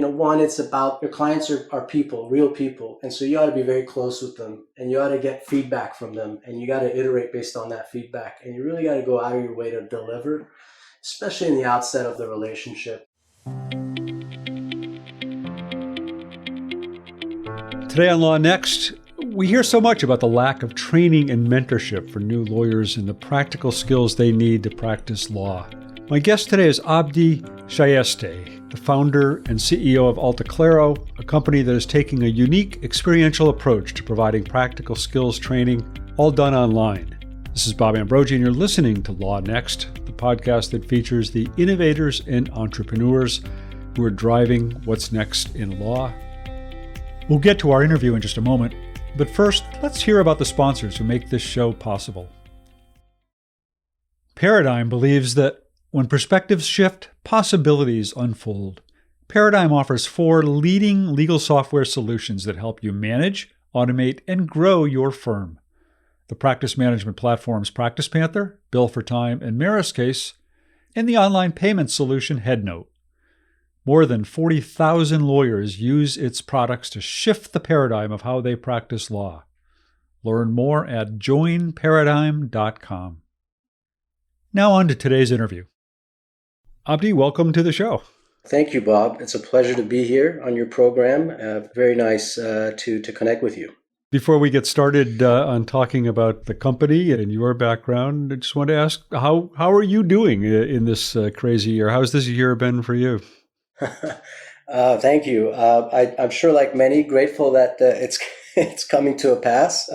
one, it's about your clients are people, real people. And so you ought to be very close with them and you ought to get feedback from them and you got to iterate based on that feedback. And you really got to go out of your way to deliver, especially in the outset of the relationship. Today on LawNext, we hear so much about the lack of training and mentorship for new lawyers and the practical skills they need to practice law. My guest today is Abdi Shayesteh, the founder and CEO of AltaClaro's, a company that is taking a unique experiential approach to providing practical skills training, all done online. This is Bob Ambrogi, and you're listening to LawNext, the podcast that features the innovators and entrepreneurs who are driving what's next in law. We'll get to our interview in just a moment, but first, let's hear about the sponsors who make this show possible. Paradigm believes that when perspectives shift, possibilities unfold. Paradigm offers 4 leading legal software solutions that help you manage, automate, and grow your firm. The practice management platforms Practice Panther, Bill for Time, and Mariscase, and the online payment solution HeadNote. More than 40,000 lawyers use its products to shift the paradigm of how they practice law. Learn more at joinparadigm.com. Now on to today's interview. Abdi, welcome to the show. Thank you, Bob. It's a pleasure to be here on your program. Very nice to connect with you. Before we get started on talking about the company and your background, I just want to ask, how are you doing in this crazy year? How's this year been for you? Thank you. I'm sure, like many, grateful that it's coming to a pass,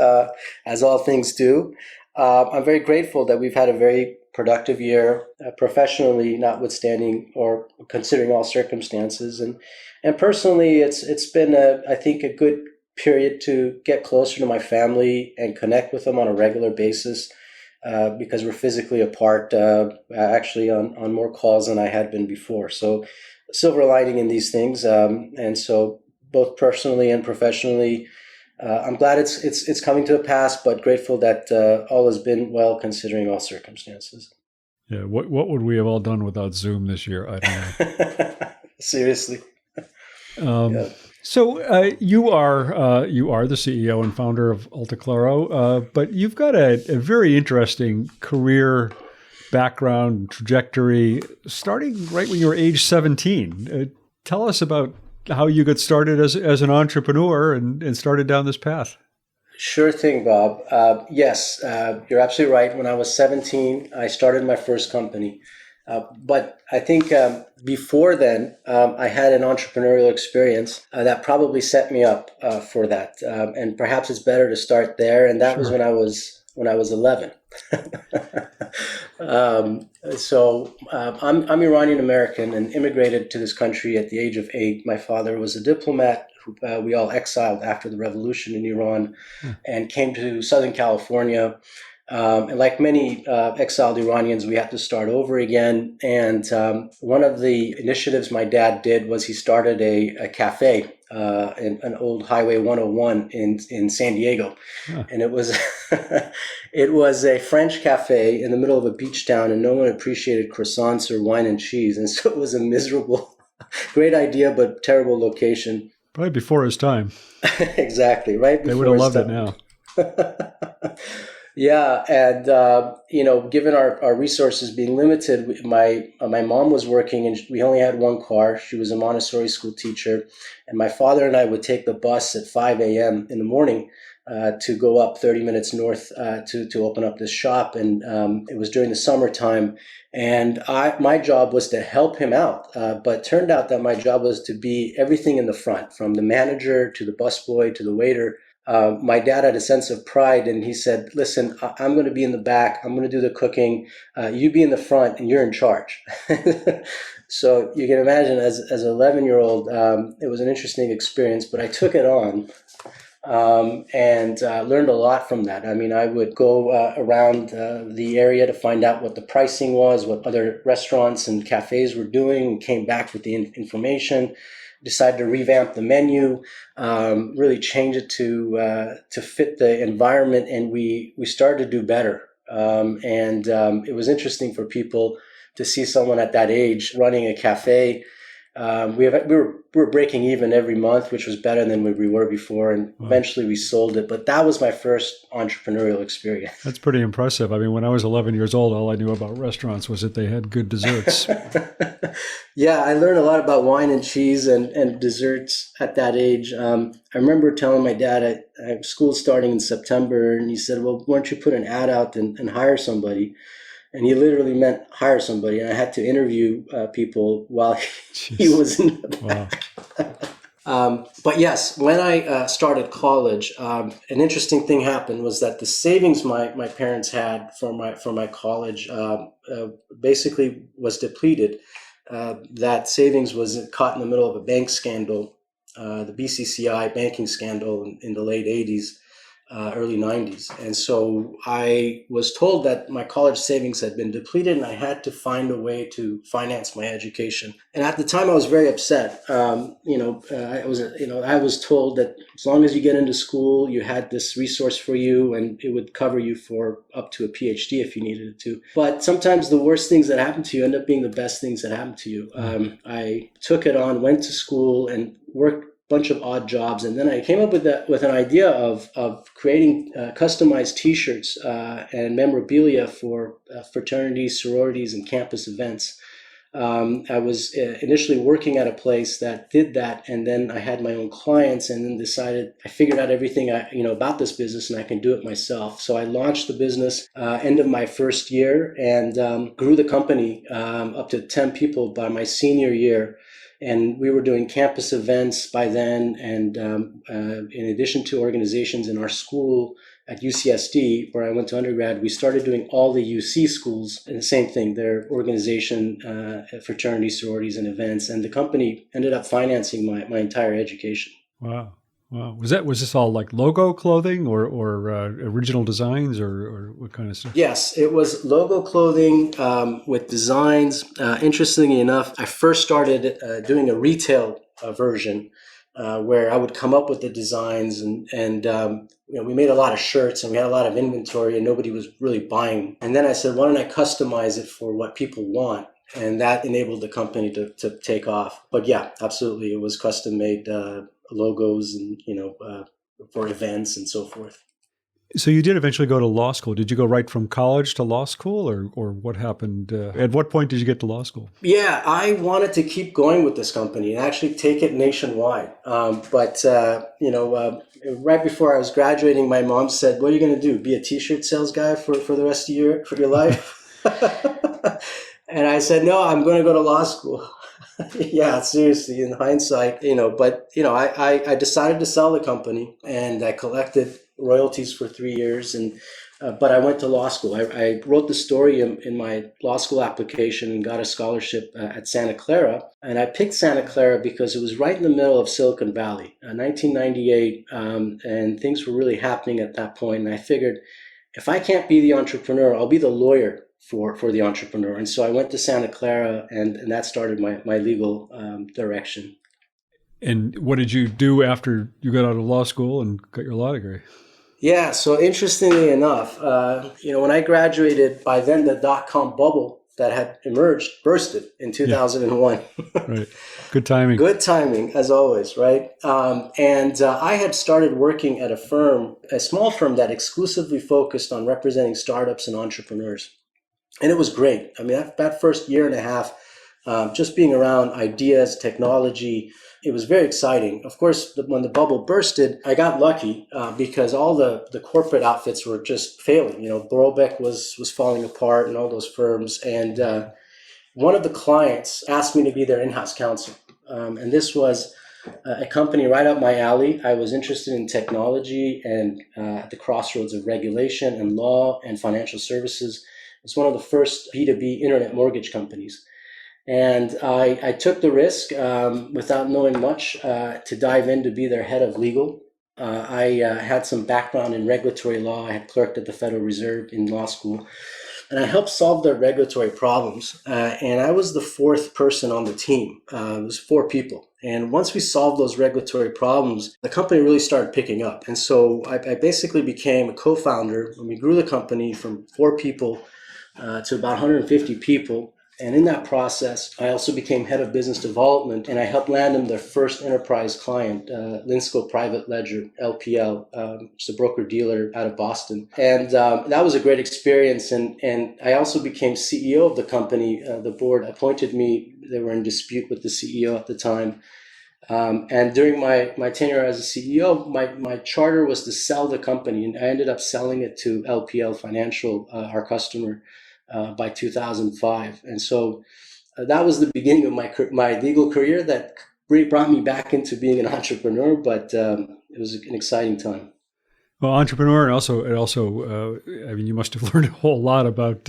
as all things do. I'm very grateful that we've had a very productive year, professionally, notwithstanding or considering all circumstances, and personally, it's been I think a good period to get closer to my family and connect with them on a regular basis, because we're physically apart, actually on more calls than I had been before. So, silver lining in these things, and so both personally and professionally. I'm glad it's coming to a pass, but grateful that all has been well considering all circumstances. Yeah, what would we have all done without Zoom this year? I don't know. Seriously. Yeah. So you are the CEO and founder of AltaClaro's, but you've got a very interesting career background trajectory, starting right when you were age 17. Tell us about how you got started as an entrepreneur and started down this path. Sure thing, Bob. Yes, you're absolutely right. When I was 17, I started my first company. But I think before then, I had an entrepreneurial experience that probably set me up for that. And perhaps it's better to start there. And that was when I was 11. I'm Iranian American and immigrated to this country at the age of 8. My father was a diplomat who we all exiled after the revolution in Iran and came to Southern California. And like many exiled Iranians, we had to start over again. And one of the initiatives my dad did was he started a cafe in an old Highway 101 in San Diego. And it was it was a French cafe in the middle of a beach town, and no one appreciated croissants or wine and cheese. And so it was a miserable, great idea, but terrible location. Probably before his time. Exactly, right before they would have loved it now. Yeah, and given our resources being limited, my mom was working, and we only had one car. She was a Montessori school teacher, and my father and I would take the bus at 5 a.m. in the morning to go up 30 minutes north to open up this shop. And it was during the summertime, and my job was to help him out. But turned out that my job was to be everything in the front, from the manager to the busboy to the waiter. My dad had a sense of pride, and he said, listen, I'm going to be in the back. I'm going to do the cooking. You be in the front, and you're in charge. So you can imagine, as an 11-year-old, it was an interesting experience, but I took it on and learned a lot from that. I mean, I would go around the area to find out what the pricing was, what other restaurants and cafes were doing, came back with the information. Decided to revamp the menu, really change it to fit the environment, and we started to do better. It was interesting for people to see someone at that age running a cafe We were breaking even every month, which was better than we were before. And eventually we sold it. But that was my first entrepreneurial experience. That's pretty impressive. I mean, when I was 11 years old, all I knew about restaurants was that they had good desserts. Yeah, I learned a lot about wine and cheese and desserts at that age. I remember telling my dad, school starting in September, and he said, well, why don't you put an ad out and hire somebody? And he literally meant hire somebody. And I had to interview people while he was in the back. Wow. But yes, when I started college, an interesting thing happened was that the savings my parents had for my college basically was depleted. That savings was caught in the middle of a bank scandal, the BCCI banking scandal in the late 80s. Early 90s. And so I was told that my college savings had been depleted and I had to find a way to finance my education. And at the time I was very upset. I was told that as long as you get into school, you had this resource for you and it would cover you for up to a PhD if you needed it to. But sometimes the worst things that happen to you end up being the best things that happen to you. I took it on, went to school and worked bunch of odd jobs, and then I came up with an idea of creating customized T-shirts and memorabilia for fraternities, sororities, and campus events. I was initially working at a place that did that, and then I had my own clients, and then I figured out everything about this business, and I can do it myself. So I launched the business end of my first year, and grew the company up to 10 people by my senior year. And we were doing campus events by then. And in addition to organizations in our school at UCSD, where I went to undergrad, we started doing all the UC schools. And the same thing, their organization, fraternities, sororities, and events. And the company ended up financing my entire education. Wow. Wow. Was this all like logo clothing or original designs or what kind of stuff? Yes, it was logo clothing with designs. Interestingly enough, I first started doing a retail version where I would come up with the designs and we made a lot of shirts and we had a lot of inventory and nobody was really buying. And then I said, why don't I customize it for what people want? And that enabled the company to take off. But yeah, absolutely, it was custom made logos and for events and so forth. So you did eventually go to law school. Did you go right from college to law school, or what happened? At what point did you get to law school? Yeah, I wanted to keep going with this company and actually take it nationwide. But right before I was graduating, my mom said, "What are you going to do? Be a T-shirt sales guy for the rest of your life?" And I said, "No, I'm going to go to law school." Yeah, seriously, in hindsight, I decided to sell the company and I collected royalties for 3 years. But I went to law school. I wrote the story in my law school application and got a scholarship at Santa Clara. And I picked Santa Clara because it was right in the middle of Silicon Valley, 1998. And things were really happening at that point. And I figured if I can't be the entrepreneur, I'll be the lawyer for the entrepreneur. And so I went to Santa Clara and that started my legal direction. And what did you do after you got out of law school and got your law degree? Yeah, so interestingly enough, when I graduated, by then the dot-com bubble that had emerged bursted in 2001. Yeah. Right. Good timing. Good timing, as always, right? I had started working at a small firm that exclusively focused on representing startups and entrepreneurs. And it was great. I mean, that first year and a half, just being around ideas, technology, it was very exciting. Of course, when the bubble bursted, I got lucky because all the corporate outfits were just failing. Borlbeck was falling apart and all those firms. And one of the clients asked me to be their in-house counsel. And this was a company right up my alley. I was interested in technology and at the crossroads of regulation and law and financial services. It's one of the first B2B internet mortgage companies. And I took the risk without knowing much to dive in to be their head of legal. I had some background in regulatory law. I had clerked at the Federal Reserve in law school. And I helped solve their regulatory problems. And I was the fourth person on the team. It was 4 people. And once we solved those regulatory problems, the company really started picking up. And so I basically became a co-founder. And we grew the company from 4 people to about 150 people. And in that process, I also became head of business development, and I helped land them their first enterprise client, Linsco Private Ledger, LPL, which is a broker-dealer out of Boston. And that was a great experience. And I also became CEO of the company. The board appointed me. They were in dispute with the CEO at the time. And during my tenure as a CEO, my charter was to sell the company, and I ended up selling it to LPL Financial, our customer, by 2005. And so that was the beginning of my legal career that brought me back into being an entrepreneur, but it was an exciting time. Well, entrepreneur, and also, I mean, you must have learned a whole lot about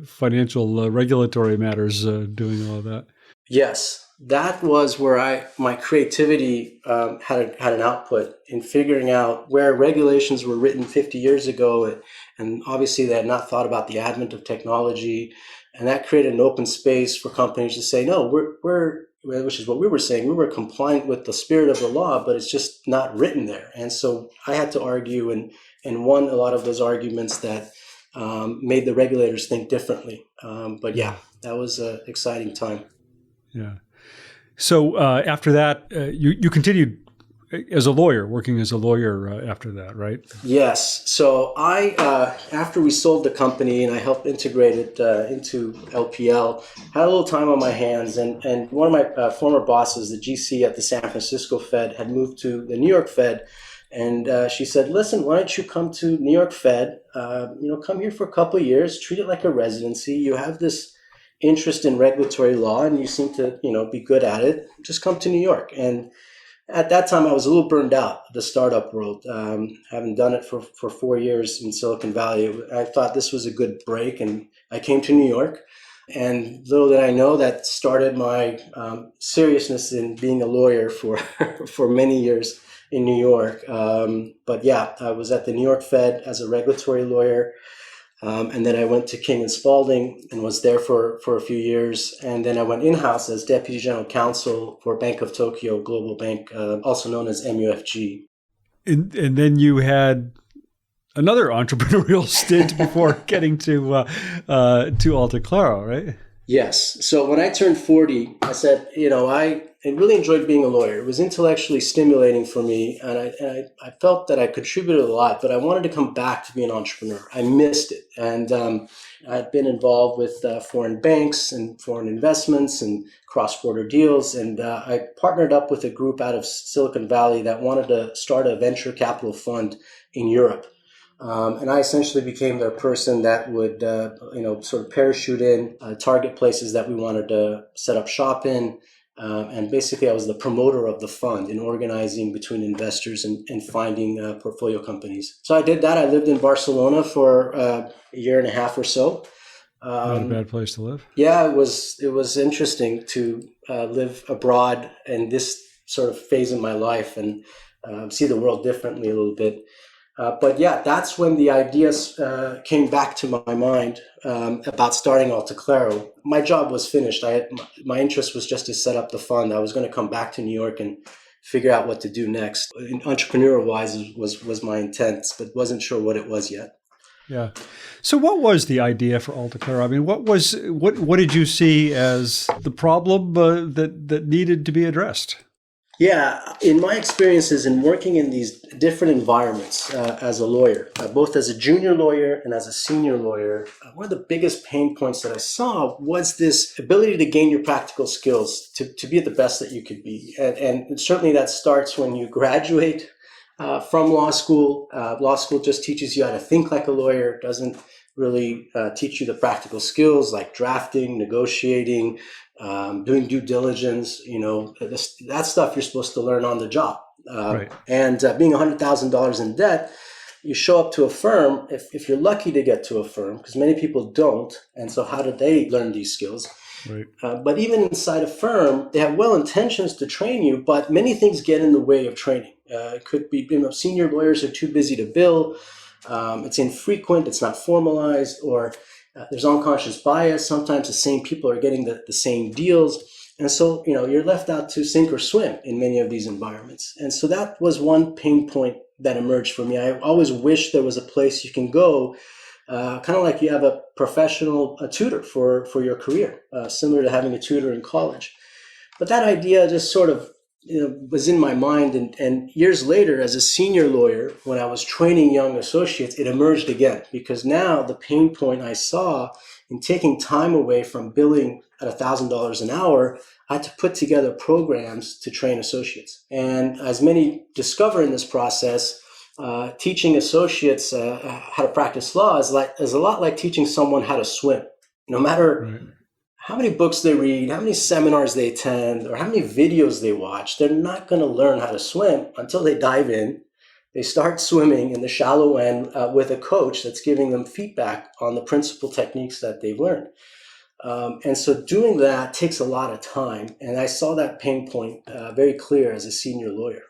financial regulatory matters doing all that. Yes. That was where my creativity had an output in figuring out where regulations were written 50 years ago, and obviously they had not thought about the advent of technology, and that created an open space for companies to say, no, we're which is what we were saying, we were compliant with the spirit of the law, but it's just not written there. And so I had to argue and won a lot of those arguments that made the regulators think differently. But yeah, that was an exciting time. Yeah. So after that, you continued as a lawyer, working as a lawyer after that, right? Yes. So after we sold the company and I helped integrate it into LPL, had a little time on my hands. And one of my former bosses, the GC at the San Francisco Fed, had moved to the New York Fed. And she said, listen, why don't you come to New York Fed, come here for a couple of years, treat it like a residency. You have this interest in regulatory law and you seem to, be good at it. Just come to New York. And at that time, I was a little burned out of the startup world, having done it for 4 years in Silicon Valley. I thought this was a good break, and I came to New York. And little did I know, that started my seriousness in being a lawyer for for many years in New York. But yeah, I was at the New York Fed as a regulatory lawyer. And then I went to King & Spalding and was there for a few years. And then I went in-house as Deputy General Counsel for Bank of Tokyo Global Bank, also known as MUFG. And then you had another entrepreneurial stint before getting to AltaClaro, right? Yes. So when I turned 40, I said, I really enjoyed being a lawyer. It was intellectually stimulating for me, and I felt that I contributed a lot, but I wanted to come back to be an entrepreneur. I missed it. And I'd been involved with foreign banks and foreign investments and cross-border deals, and I partnered up with a group out of Silicon Valley that wanted to start a venture capital fund in Europe. And I essentially became the person that would, sort of parachute in, target places that we wanted to set up shop in. And basically, I was the promoter of the fund in organizing between investors and finding portfolio companies. So I did that. I lived in Barcelona for a year and a half or so. Not a bad place to live. Yeah, it was interesting to live abroad in this sort of phase in my life and see the world differently a little bit. But yeah, that's when the ideas came back to my mind about starting AltaClaro. My job was finished. My interest was just to set up the fund. I was going to come back to New York and figure out what to do next. Entrepreneur-wise was my intent, but wasn't sure what it was yet. Yeah. So what was the idea for AltaClaro? I mean, what did you see as the problem that needed to be addressed? Yeah, in my experiences in working in these different environments as a lawyer, both as a junior lawyer and as a senior lawyer, one of the biggest pain points that I saw was this ability to gain your practical skills to be at the best that you could be. And certainly that starts when you graduate from law school. Law school just teaches you how to think like a lawyer. It doesn't really teach you the practical skills like drafting, negotiating, doing due diligence, that stuff you're supposed to learn on the job. Right. And being $100,000 in debt, you show up to a firm, if you're lucky to get to a firm, because many people don't. And so how do they learn these skills? Right. But even inside a firm, they have well intentions to train you, but many things get in the way of training. It could be, senior lawyers are too busy to bill. It's infrequent, it's not formalized, or there's unconscious bias. Sometimes the same people are getting the same deals. And so, you're left out to sink or swim in many of these environments. And so that was one pain point that emerged for me. I always wished there was a place you can go kind of like you have a professional tutor for your career, similar to having a tutor in college. But that idea just sort of was in my mind. And years later, as a senior lawyer, when I was training young associates, it emerged again, because now the pain point I saw in taking time away from billing at $1,000 an hour, I had to put together programs to train associates. And as many discover in this process, teaching associates how to practice law is a lot like teaching someone how to swim. No matter how many books they read, how many seminars they attend, or how many videos they watch, they're not going to learn how to swim until they dive in. They start swimming in the shallow end with a coach that's giving them feedback on the principal techniques that they've learned. And so doing that takes a lot of time. And I saw that pain point very clear as a senior lawyer.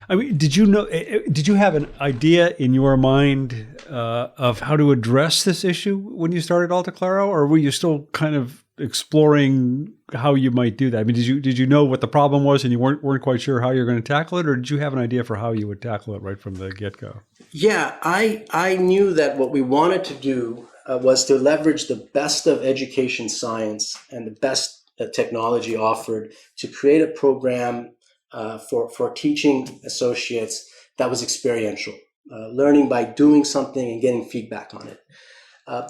I mean, did you have an idea in your mind of how to address this issue when you started AltaClaro, or were you still kind of exploring how you might do that? I mean, did you know what the problem was and you weren't quite sure how you're going to tackle it, or did you have an idea for how you would tackle it right from the get-go? Yeah, I knew that what we wanted to do was to leverage the best of education science and the best technology offered to create a program for teaching associates that was experiential, learning by doing something and getting feedback on it.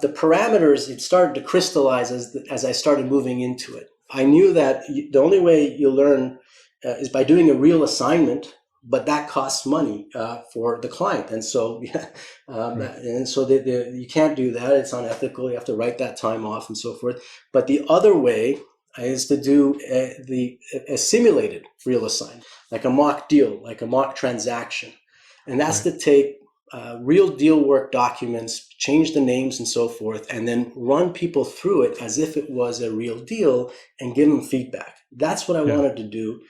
The parameters, it started to crystallize as I started moving into it. I knew that the only way you learn is by doing a real assignment, but that costs money for the client. And so, you can't do that. It's unethical. You have to write that time off and so forth. But the other way is to do a simulated real assignment, like a mock deal, like a mock transaction. And that's to take real deal work documents, change the names and so forth, and then run people through it as if it was a real deal and give them feedback. That's what I wanted to do,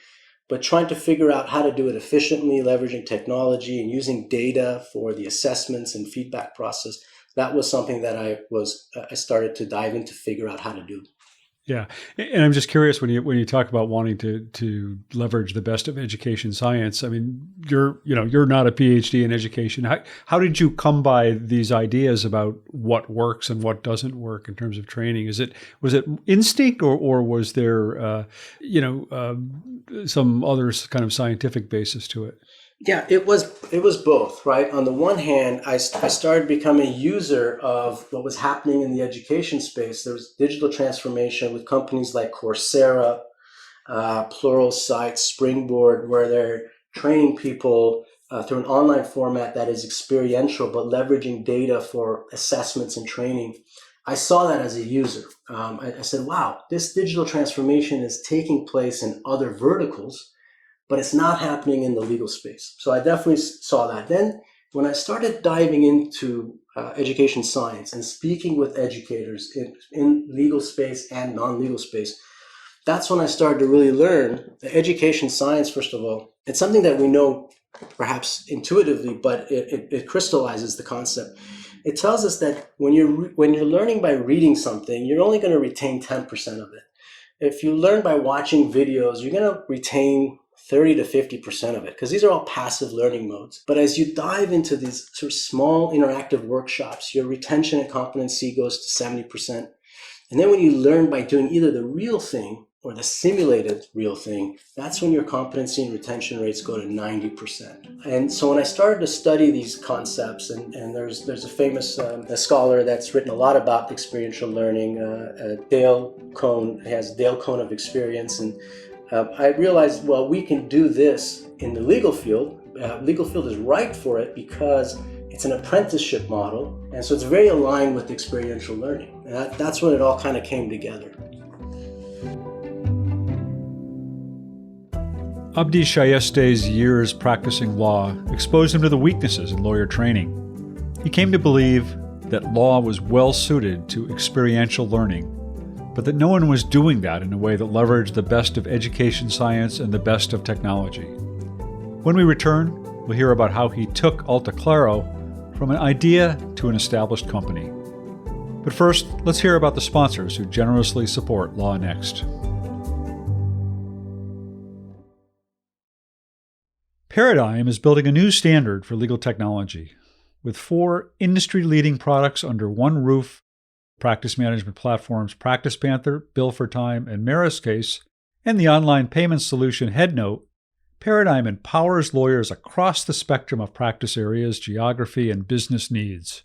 but trying to figure out how to do it efficiently, leveraging technology and using data for the assessments and feedback process. That was something that I started to dive in to figure out how to do. Yeah, and I'm just curious when you talk about wanting to leverage the best of education science. I mean, you're not a PhD in education. How did you come by these ideas about what works and what doesn't work in terms of training? Was it instinct or was there some other kind of scientific basis to it? Yeah, it was both, right? On the one hand, I started becoming a user of what was happening in the education space. There was digital transformation with companies like Coursera, Pluralsight, Springboard, where they're training people through an online format that is experiential, but leveraging data for assessments and training. I saw that as a user. I said, wow, this digital transformation is taking place in other verticals, but it's not happening in the legal space. So I definitely saw that. Then when I started diving into education science and speaking with educators in legal space and non-legal space, that's when I started to really learn that education science, first of all, it's something that we know perhaps intuitively, but it crystallizes the concept. It tells us that when you're learning by reading something, you're only going to retain 10% of it. If you learn by watching videos, you're going to retain 30 to 50% of it, because these are all passive learning modes. But as you dive into these sort of small interactive workshops, your retention and competency goes to 70%. And then when you learn by doing either the real thing or the simulated real thing, that's when your competency and retention rates go to 90%. And so when I started to study these concepts, and there's a famous a scholar that's written a lot about experiential learning, Dale Cohn, has Dale Cohn of Experience, and I realized, well, we can do this in the legal field. Legal field is right for it because it's an apprenticeship model, and so it's very aligned with experiential learning. And that's when it all kind of came together. Abdi Shayesteh's years practicing law exposed him to the weaknesses in lawyer training. He came to believe that law was well suited to experiential learning, but that no one was doing that in a way that leveraged the best of education science and the best of technology. When we return, we'll hear about how he took AltaClaro from an idea to an established company. But first, let's hear about the sponsors who generously support LawNext. Paradigm is building a new standard for legal technology. with 4 industry-leading products under one roof: practice management platforms Practice Panther, Bill for Time, and Meriscase, and the online payment solution HeadNote, Paradigm empowers lawyers across the spectrum of practice areas, geography, and business needs.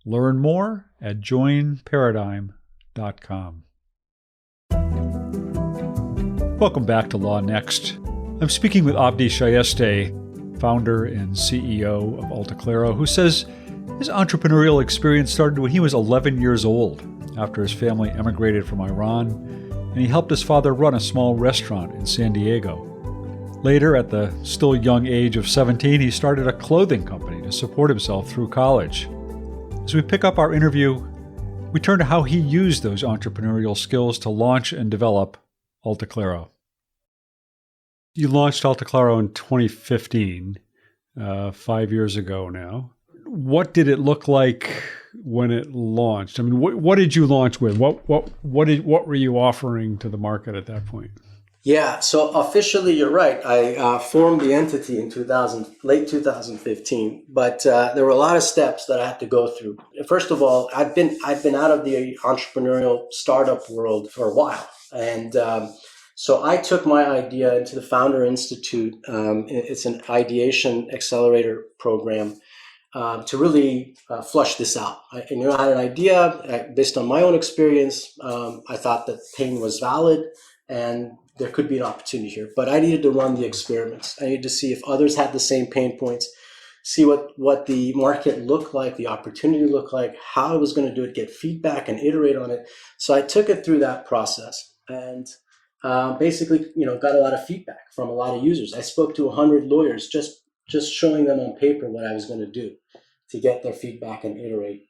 Learn more at joinparadigm.com. Welcome back to LawNext. I'm speaking with Abdi Shayesteh, founder and CEO of AltaClaro, who says his entrepreneurial experience started when he was 11 years old, after his family emigrated from Iran, and he helped his father run a small restaurant in San Diego. Later, at the still young age of 17, he started a clothing company to support himself through college. As we pick up our interview, we turn to how he used those entrepreneurial skills to launch and develop AltaClaro. You launched AltaClaro in 2015, 5 years ago now. What did it look like when it launched? I mean, what did you launch with? What were you offering to the market at that point? Yeah, so officially, you're right. I formed the entity in late 2015, but there were a lot of steps that I had to go through. First of all, I've been out of the entrepreneurial startup world for a while, and so I took my idea into the Founder Institute. It's an ideation accelerator program to really flush this out. I had an idea based on my own experience. I thought that pain was valid and there could be an opportunity here, but I needed to run the experiments. I needed to see if others had the same pain points, see what the market looked like, the opportunity looked like, how I was going to do it, get feedback and iterate on it. So I took it through that process and basically, got a lot of feedback from a lot of users. I spoke to 100 lawyers, just showing them on paper what I was going to do to get their feedback and iterate.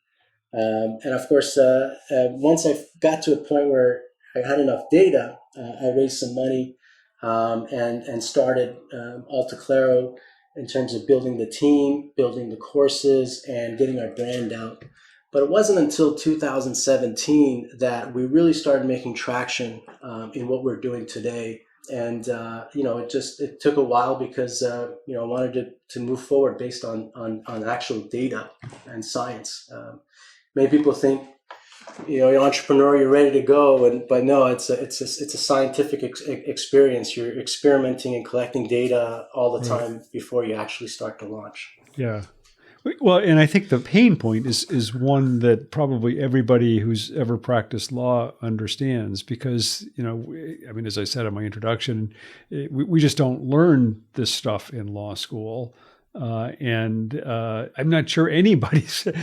And of course, once I got to a point where I had enough data, I raised some money and started AltaClaro in terms of building the team, building the courses, and getting our brand out. But it wasn't until 2017 that we really started making traction in what we're doing today. And it took a while because I wanted to move forward based on actual data and science. Many people think you're an entrepreneur, you're ready to go, but no, it's a scientific experience. You're experimenting and collecting data all the time before you actually start to launch. Yeah. Well, and I think the pain point is one that probably everybody who's ever practiced law understands because, as I said in my introduction, we just don't learn this stuff in law school. And I'm not sure anybody's come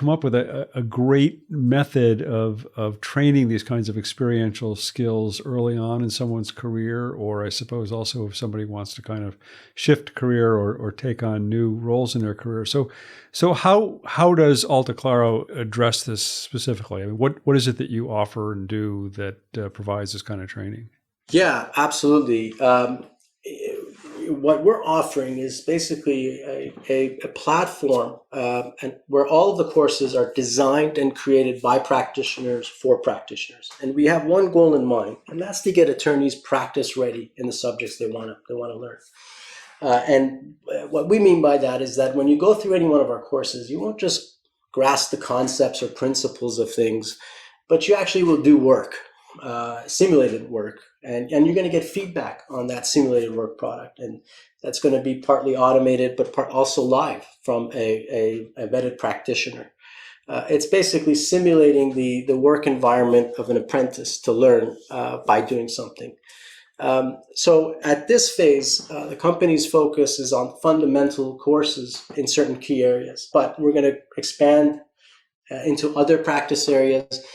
up with a great method of training these kinds of experiential skills early on in someone's career, or I suppose also if somebody wants to kind of shift career or take on new roles in their career. So how does AltaClaro address this specifically? I mean, what is it that you offer and do that provides this kind of training? Yeah, absolutely. What we're offering is basically a platform and where all of the courses are designed and created by practitioners for practitioners. And we have one goal in mind, and that's to get attorneys practice ready in the subjects they want to learn. And what we mean by that is that when you go through any one of our courses, you won't just grasp the concepts or principles of things, but you actually will do work, simulated work. And you're going to get feedback on that simulated work product. And that's going to be partly automated, but also live from a vetted practitioner. It's basically simulating the work environment of an apprentice to learn by doing something. So at this phase, the company's focus is on fundamental courses in certain key areas, but we're going to expand into other practice areas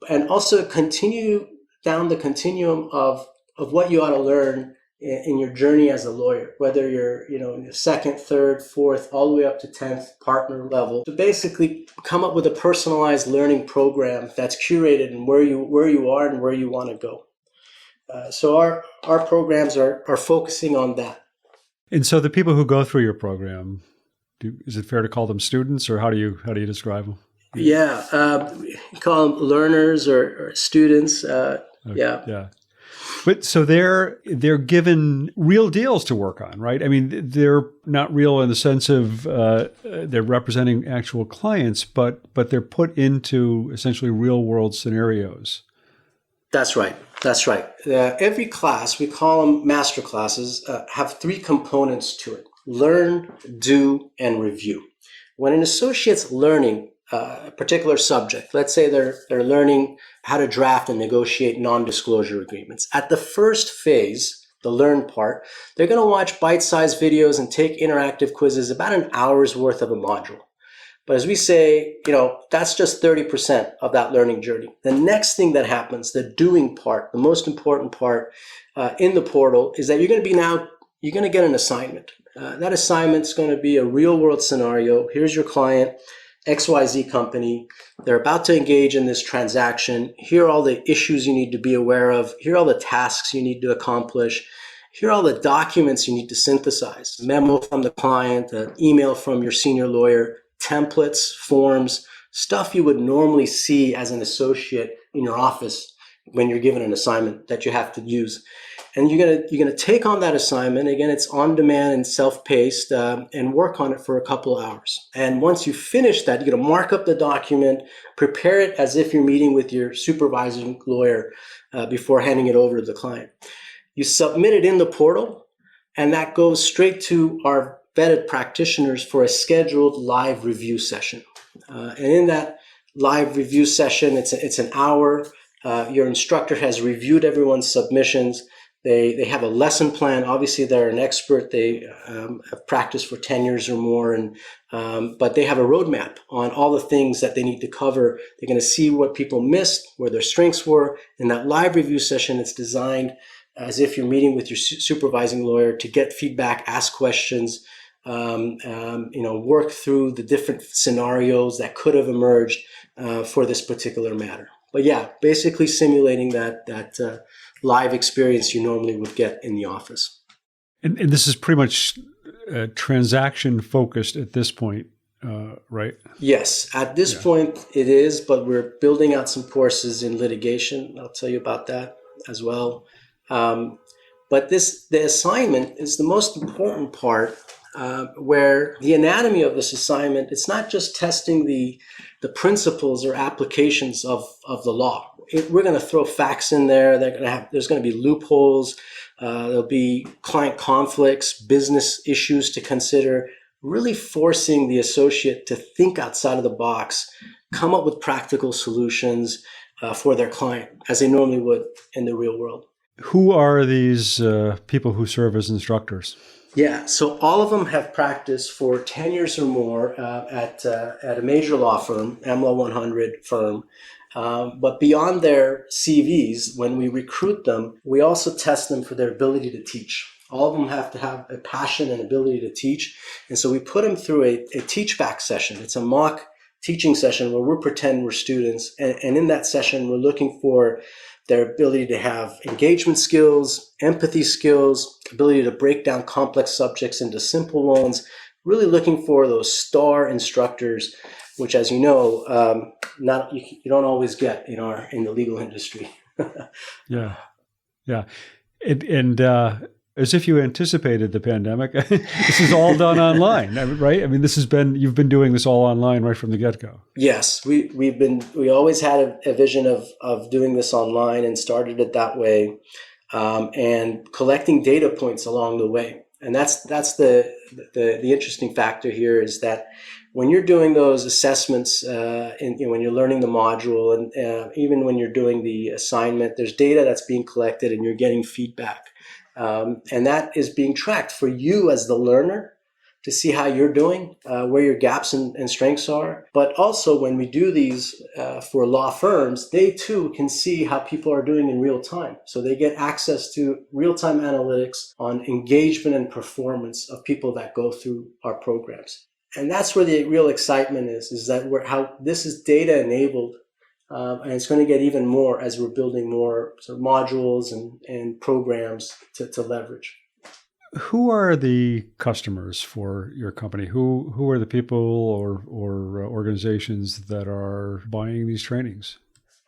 and also continue down the continuum of what you ought to learn in your journey as a lawyer, whether you're in the second, third, fourth, all the way up to 10th partner level, to basically come up with a personalized learning program that's curated and where you are and where you want to go. So our programs are focusing on that. And so the people who go through your program, is it fair to call them students, or how do you describe them? Yeah, we call them learners or students. Okay. Yeah. But so they're given real deals to work on, right? I mean, they're not real in the sense of they're representing actual clients, but they're put into essentially real world scenarios. That's right. That's right. Every class, we call them master classes, have three components to it: learn, do, and review. When an associate's learning a particular subject, let's say they're learning how to draft and negotiate non-disclosure agreements. At the first phase, the learn part, they're going to watch bite-sized videos and take interactive quizzes, about an hour's worth of a module. But as we say, that's just 30% of that learning journey. The next thing that happens, the doing part, the most important part in the portal, is that you're going to get an assignment. That assignment's going to be a real world scenario. Here's your client, XYZ company. They're about to engage in this transaction. Here are all the issues you need to be aware of. Here are all the tasks you need to accomplish. Here are all the documents you need to synthesize. A memo from the client, an email from your senior lawyer, templates, forms, stuff you would normally see as an associate in your office when you're given an assignment that you have to use. And you're gonna take on that assignment. Again, it's on demand and self-paced, and work on it for a couple of hours. And once you finish that, you're gonna mark up the document, prepare it as if you're meeting with your supervising lawyer before handing it over to the client. You submit it in the portal, and that goes straight to our vetted practitioners for a scheduled live review session. And in that live review session, it's an hour. Your instructor has reviewed everyone's submissions. They have a lesson plan. Obviously, they're an expert. They have practiced for 10 years or more, but they have a roadmap on all the things that they need to cover. They're going to see what people missed, where their strengths were. In that live review session, it's designed as if you're meeting with your supervising lawyer to get feedback, ask questions, work through the different scenarios that could have emerged for this particular matter. But yeah, basically simulating that live experience you normally would get in the office. And this is pretty much transaction focused at this point, right? Yes, at this point it is, but we're building out some courses in litigation. I'll tell you about that as well. But the assignment is the most important part, where the anatomy of this assignment, it's not just testing the principles or applications of the law. We're going to throw facts in there. There's going to be loopholes. There'll be client conflicts, business issues to consider, really forcing the associate to think outside of the box, come up with practical solutions for their client, as they normally would in the real world. Who are these people who serve as instructors? Yeah, so all of them have practiced for 10 years or more at a major law firm, AmLaw 100 firm. But beyond their CVs, when we recruit them, we also test them for their ability to teach. All of them have to have a passion and ability to teach. And so we put them through a teach-back session. It's a mock teaching session where we pretend we're students. And in that session, we're looking for their ability to have engagement skills, empathy skills, ability to break down complex subjects into simple ones, really looking for those star instructors, which, as you know, you don't always get in the legal industry. Yeah. And as if you anticipated the pandemic, this is all done online, right? I mean, you've been doing this all online right from the get-go. Yes, we always had a vision of doing this online and started it that way, and collecting data points along the way. And that's the interesting factor here, is that when you're doing those assessments, when you're learning the module, and even when you're doing the assignment, there's data that's being collected and you're getting feedback. And that is being tracked for you as the learner to see how you're doing, where your gaps and strengths are. But also when we do these for law firms, they too can see how people are doing in real time. So they get access to real-time analytics on engagement and performance of people that go through our programs. And that's where the real excitement is that how this is data enabled. And it's going to get even more as we're building more sort of modules and programs to leverage. Who are the customers for your company? Who are the people or organizations that are buying these trainings?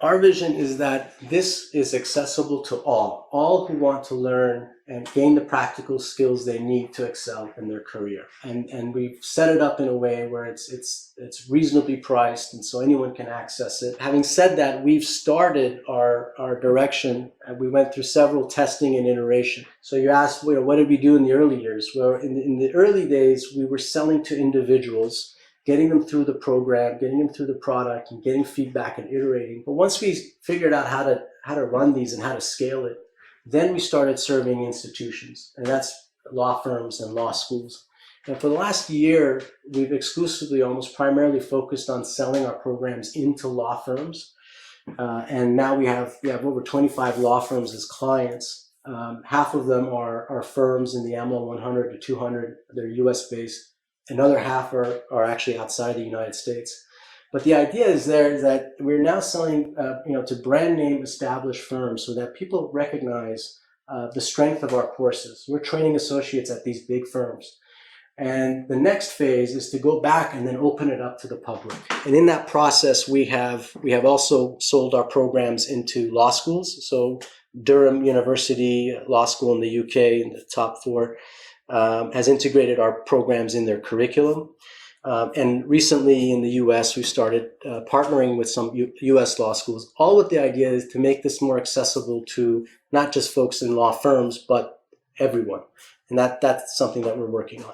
Our vision is that this is accessible to all who want to learn and gain the practical skills they need to excel in their career. And we've set it up in a way where it's reasonably priced, and so anyone can access it. Having said that, we've started our direction, and we went through several testing and iteration. So you asked, what did we do in the early years? Well, in the early days, we were selling to individuals, getting them through the program, getting them through the product, and getting feedback and iterating. But once we figured out how to run these and how to scale it, then we started serving institutions, and that's law firms and law schools. And for the last year, we've exclusively, almost primarily focused on selling our programs into law firms. And now we have over 25 law firms as clients. Half of them are firms in the AmLaw 100 to 200. They're US based. Another half are actually outside the United States. But the idea is that we're now selling to brand name established firms so that people recognize the strength of our courses. We're training associates at these big firms. And the next phase is to go back and then open it up to the public. And in that process, we have also sold our programs into law schools. So Durham University Law School in the UK, in the top 4, has integrated our programs in their curriculum. And recently in the US, we started partnering with some US law schools, all with the idea is to make this more accessible to not just folks in law firms, but everyone. And that's something that we're working on.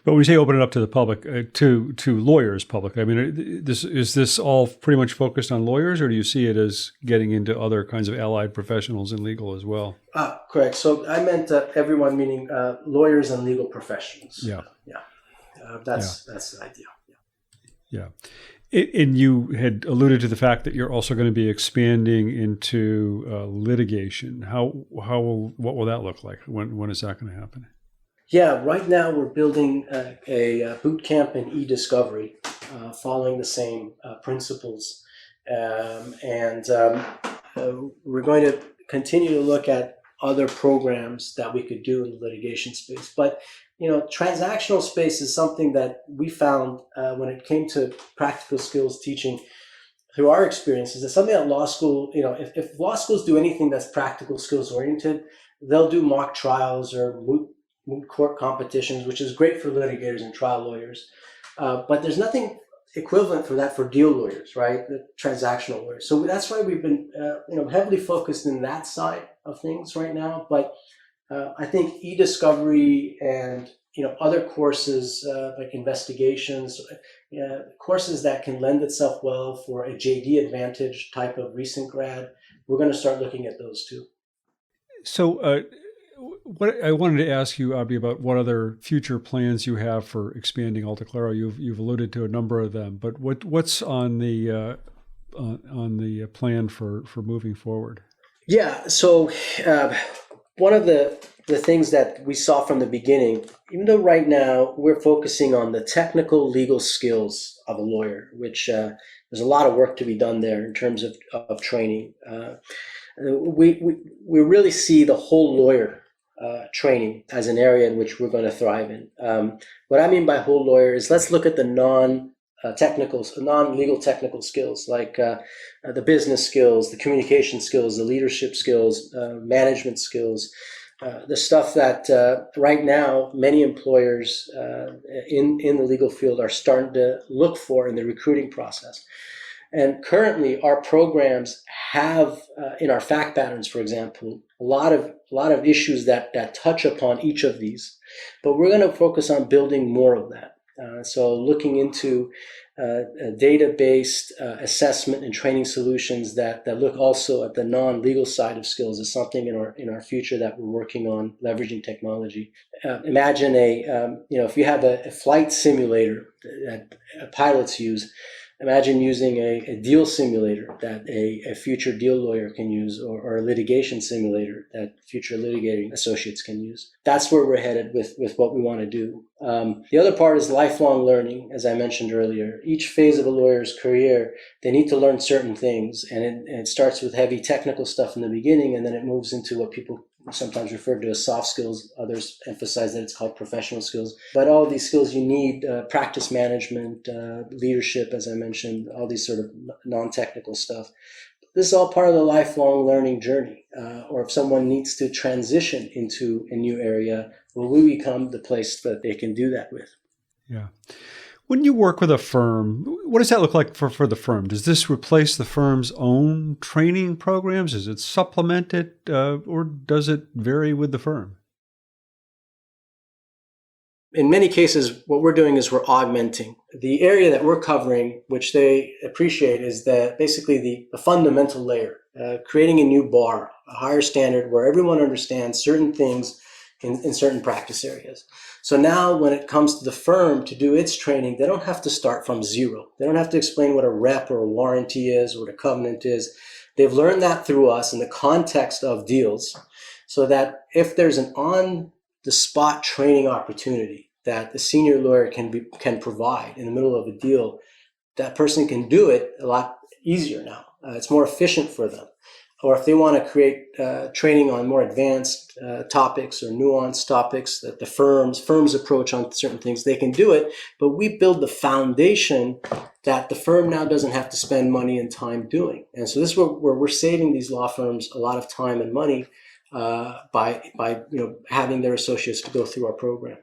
But when you say open it up to the public, to lawyers public, I mean, is this all pretty much focused on lawyers, or do you see it as getting into other kinds of allied professionals in legal as well? Correct. So I meant everyone, meaning lawyers and legal professionals. Yeah. That's the idea. Yeah. And you had alluded to the fact that you're also going to be expanding into litigation. What will that look like? When is that going to happen? Yeah, right now we're building a boot camp in e-discovery, following the same principles. And we're going to continue to look at other programs that we could do in the litigation space. But, transactional space is something that we found when it came to practical skills teaching through our experiences. It's something that law school, if law schools do anything that's practical skills oriented, they'll do mock trials or moot court competitions, which is great for litigators and trial lawyers. But there's nothing equivalent for that for deal lawyers, right? The transactional lawyers. So that's why we've been, heavily focused in that side of things right now. But I think e-discovery and, other courses like investigations, courses that can lend itself well for a JD Advantage type of recent grad, we're going to start looking at those too. So, what I wanted to ask you, Abdi, about what other future plans you have for expanding AltaClaro. You've alluded to a number of them, but what's on the plan for moving forward? Yeah. So one of the things that we saw from the beginning, even though right now we're focusing on the technical legal skills of a lawyer, which there's a lot of work to be done there in terms of training. We really see the whole lawyer training as an area in which we're going to thrive in. What I mean by whole lawyer is let's look at the non-legal technical skills, like the business skills, the communication skills, the leadership skills, management skills, the stuff that right now many employers in the legal field are starting to look for in the recruiting process. And currently, our programs have, in our fact patterns, for example, a lot of issues that touch upon each of these. But we're going to focus on building more of that. So looking into data-based assessment and training solutions that look also at the non-legal side of skills is something in our future that we're working on, leveraging technology. Imagine if you have a flight simulator that pilots use. Imagine using a deal simulator that a future deal lawyer can use, or a litigation simulator that future litigating associates can use. That's where we're headed with what we want to do. The other part is lifelong learning, as I mentioned earlier. Each phase of a lawyer's career, they need to learn certain things, and it starts with heavy technical stuff in the beginning, and then it moves into what people sometimes referred to as soft skills. Others emphasize that it's called professional skills. But all of these skills you need, practice management, leadership, as I mentioned, all these sort of non-technical stuff. this is all part of the lifelong learning journey. Or if someone needs to transition into a new area, will we become the place that they can do that with? Yeah. When you work with a firm, what does that look like for the firm? Does this replace the firm's own training programs? Does it supplement it, or does it vary with the firm? In many cases, what we're doing is we're augmenting. The area that we're covering, which they appreciate, is that basically the fundamental layer, creating a new bar, a higher standard where everyone understands certain things in certain practice areas. So now when it comes to the firm to do its training, they don't have to start from zero. They don't have to explain what a rep or a warranty is, or what a covenant is. They've learned that through us in the context of deals, so that if there's an on-the-spot training opportunity that the senior lawyer can provide in the middle of a deal, that person can do it a lot easier now. It's more efficient for them. Or if they want to create training on more advanced topics or nuanced topics that the firms approach on certain things, they can do it. But we build the foundation that the firm now doesn't have to spend money and time doing. And so this is where we're saving these law firms a lot of time and money by having their associates to go through our program.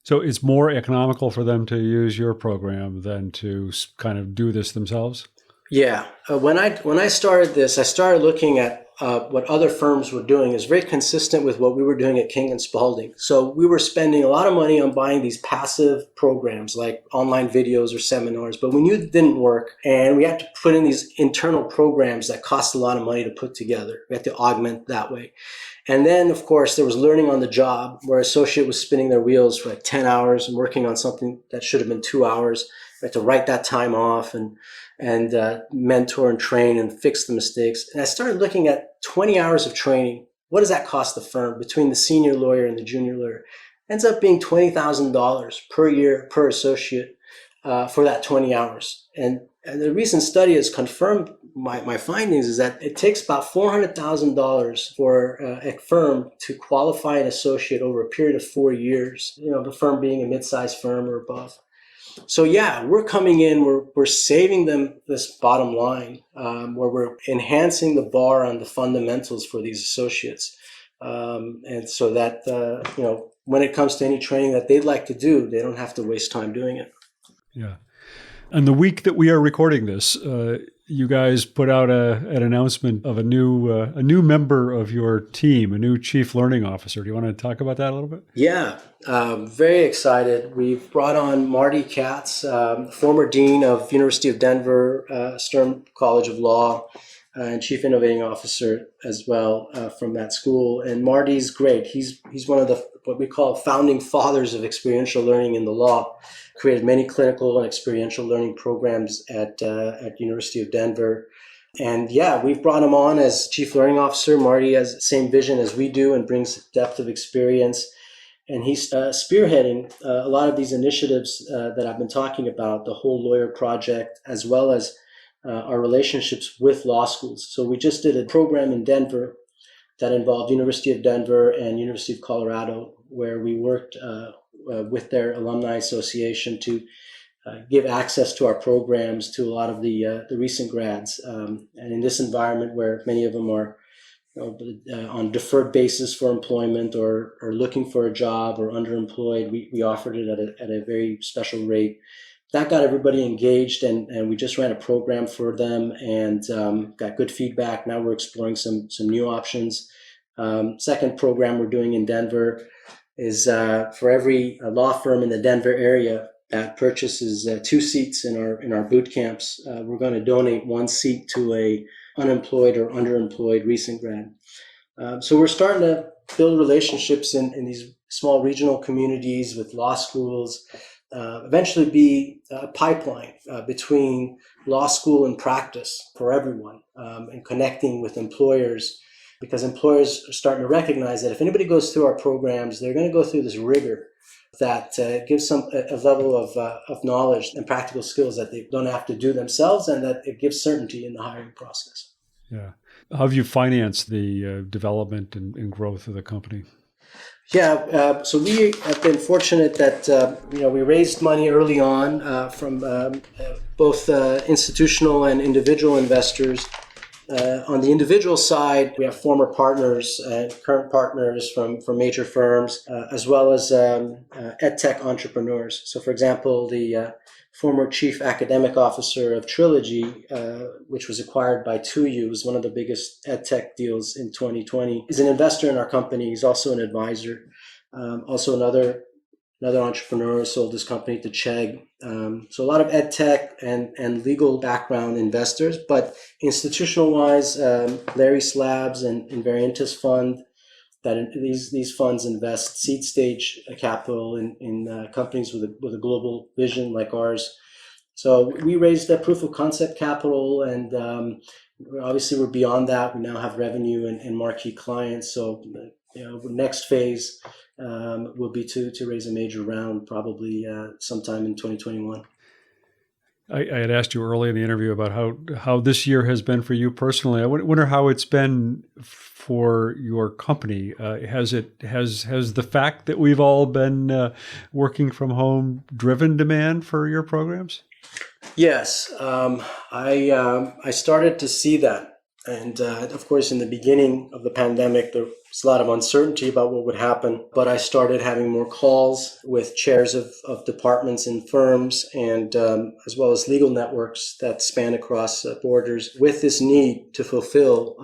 So it's more economical for them to use your program than to kind of do this themselves? Yeah. When I started this, I started looking at what other firms were doing. Is very consistent with what we were doing at King & Spalding. So we were spending a lot of money on buying these passive programs like online videos or seminars, but we knew it didn't work, and we had to put in these internal programs that cost a lot of money to put together. We had to augment that way. And then, of course, there was learning on the job, where an associate was spinning their wheels for like 10 hours and working on something that should have been 2 hours. We had to write that time off and mentor and train and fix the mistakes. And I started looking at 20 hours of training. What does that cost the firm between the senior lawyer and the junior lawyer? It ends up being $20,000 per year per associate for that 20 hours. And the recent study has confirmed my findings, is that it takes about $400,000 for a firm to qualify an associate over a period of 4 years, the firm being a mid-sized firm or above. So yeah, we're coming in, we're saving them this bottom line, where we're enhancing the bar on the fundamentals for these associates. And so that, when it comes to any training that they'd like to do, they don't have to waste time doing it. Yeah. And the week that we are recording this, you guys put out an announcement of a new member of your team, a new chief learning officer. Do you want to talk about that a little bit? Yeah, very excited. We've brought on Marty Katz, former dean of University of Denver, Stern College of Law, and chief innovating officer as well from that school. And Marty's great. He's one of what we call founding fathers of experiential learning in the law. Created many clinical and experiential learning programs at University of Denver. And yeah, we've brought him on as chief learning officer. Marty has the same vision as we do and brings depth of experience. And he's spearheading a lot of these initiatives that I've been talking about, the whole lawyer project, as well as our relationships with law schools. So we just did a program in Denver that involved University of Denver and University of Colorado, where we worked with their alumni association to give access to our programs to a lot of the recent grads. And in this environment where many of them are on deferred basis for employment or looking for a job or underemployed, we offered it at a very special rate. That got everybody engaged, and we just ran a program for them and got good feedback. Now we're exploring some new options. Second program we're doing in Denver is for every law firm in the Denver area that purchases 2 seats in our boot camps, we're going to donate 1 seat to a unemployed or underemployed recent grad. So we're starting to build relationships in these small regional communities with law schools, eventually be a pipeline between law school and practice for everyone, and connecting with employers, because employers are starting to recognize that if anybody goes through our programs, they're going to go through this rigor that gives some a level of knowledge and practical skills that they don't have to do themselves, and that it gives certainty in the hiring process. Yeah. How have you financed the development and growth of the company? Yeah, so we have been fortunate that we raised money early on from both institutional and individual investors, On the individual side, we have former partners and current partners from major firms, as well as edtech entrepreneurs. So, for example, the former chief academic officer of Trilogy, which was acquired by 2U, was one of the biggest edtech deals in 2020, is an investor in our company. He's also an advisor. Also another entrepreneur sold his company to Chegg. So a lot of ed tech and legal background investors, but institutional wise, Larry Slabs and Invariantis Fund, that these funds invest seed stage capital in companies with a global vision like ours. So we raised that proof of concept capital, and obviously we're beyond that. We now have revenue and marquee clients. So next phase will be to raise a major round, probably sometime in 2021. I had asked you early in the interview about how this year has been for you personally. I wonder how it's been for your company. Has the fact that we've all been working from home driven demand for your programs? Yes, I started to see that. And of course, in the beginning of the pandemic, there was a lot of uncertainty about what would happen. But I started having more calls with chairs of departments and firms, and as well as legal networks that span across borders with this need to fulfill.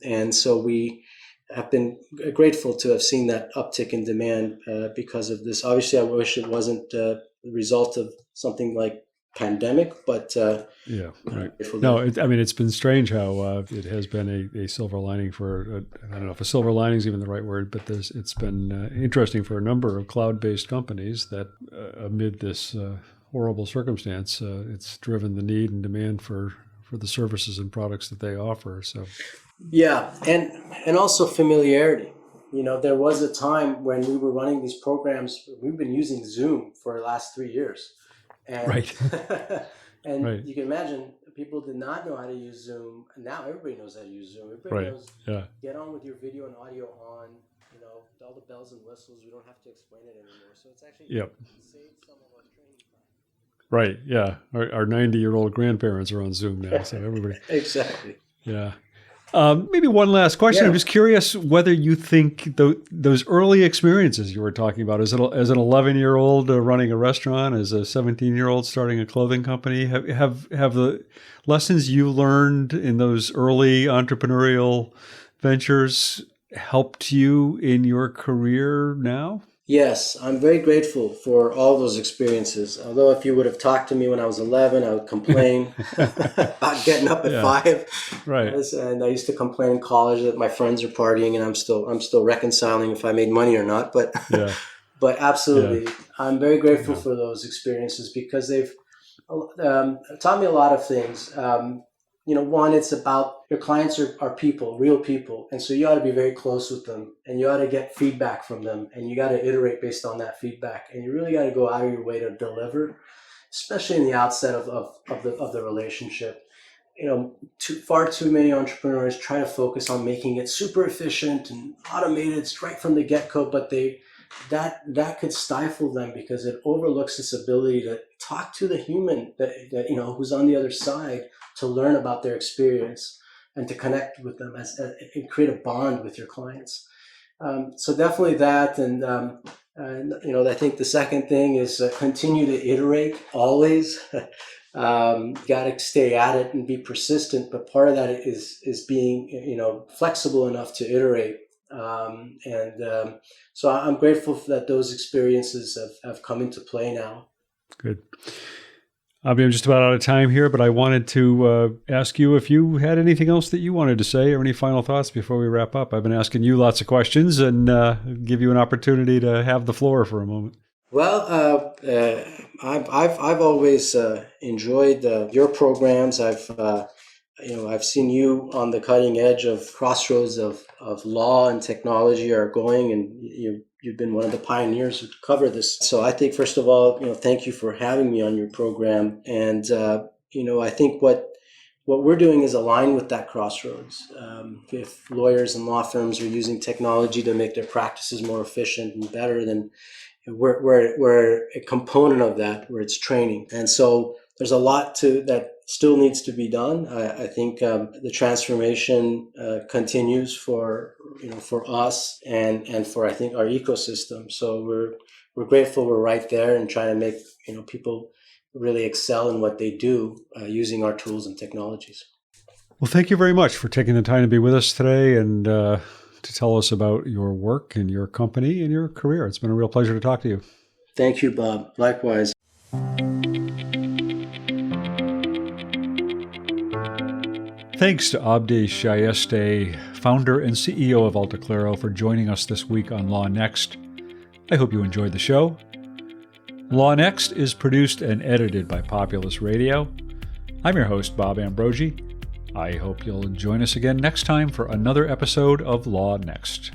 And so we have been grateful to have seen that uptick in demand because of this. Obviously, I wish it wasn't the result of something like pandemic, but yeah, right. No, it's been strange how it has been a silver lining for I don't know if a silver lining is even the right word, but it's been interesting for a number of cloud-based companies that amid this horrible circumstance, it's driven the need and demand for the services and products that they offer. So yeah, and also familiarity. There was a time when we were running these programs. We've been using Zoom for the last 3 years. And, right. and right. You can imagine people did not know how to use Zoom. Now everybody knows how to use Zoom. Everybody knows. Yeah. Get on with your video and audio on. All the bells and whistles. We don't have to explain it anymore. So it's actually saved some of our training time. Right. Yeah. Our 90-year-old grandparents are on Zoom now. So everybody. Exactly. Yeah. Maybe one last question. Yeah. I'm just curious whether you think those early experiences you were talking about, as an 11-year-old running a restaurant, as a 17-year-old starting a clothing company, have the lessons you learned in those early entrepreneurial ventures helped you in your career now? Yes, I'm very grateful for all those experiences. Although if you would have talked to me when I was 11, I would complain about getting up at 5. Right. And I used to complain in college that my friends are partying, and I'm still reconciling if I made money or not. But but absolutely, I'm very grateful for those experiences because they've taught me a lot of things. One, it's about your clients are people, real people. And so you ought to be very close with them, and you ought to get feedback from them, and you got to iterate based on that feedback. And you really got to go out of your way to deliver, especially in the outset of the relationship. Far too many entrepreneurs try to focus on making it super efficient and automated right from the get-go, but that could stifle them because it overlooks this ability to talk to the human that who's on the other side, to learn about their experience and to connect with them and create a bond with your clients. So definitely that, and I think the second thing is continue to iterate always. Got to stay at it and be persistent, but part of that is being flexible enough to iterate. So I'm grateful that those experiences have come into play now. Good. Abdi, I'm just about out of time here, but I wanted to ask you if you had anything else that you wanted to say or any final thoughts before we wrap up. I've been asking you lots of questions, and give you an opportunity to have the floor for a moment. Well, I've always enjoyed your programs. I've seen you on the cutting edge of crossroads of law and technology are going, and you've been one of the pioneers who cover this. So I think, first of all, thank you for having me on your program. And, I think what we're doing is aligned with that crossroads. If lawyers and law firms are using technology to make their practices more efficient and better, then we're a component of that, where it's training. And so there's a lot to that still needs to be done. I think the transformation continues for us and for I think our ecosystem. So we're grateful we're right there and trying to make people really excel in what they do using our tools and technologies. Well, thank you very much for taking the time to be with us today and to tell us about your work and your company and your career. It's been a real pleasure to talk to you. Thank you, Bob. Likewise. Thanks to Abdi Shayesteh, founder and CEO of AltaClaro, for joining us this week on LawNext. I hope you enjoyed the show. LawNext is produced and edited by Populous Radio. I'm your host, Bob Ambrogi. I hope you'll join us again next time for another episode of LawNext.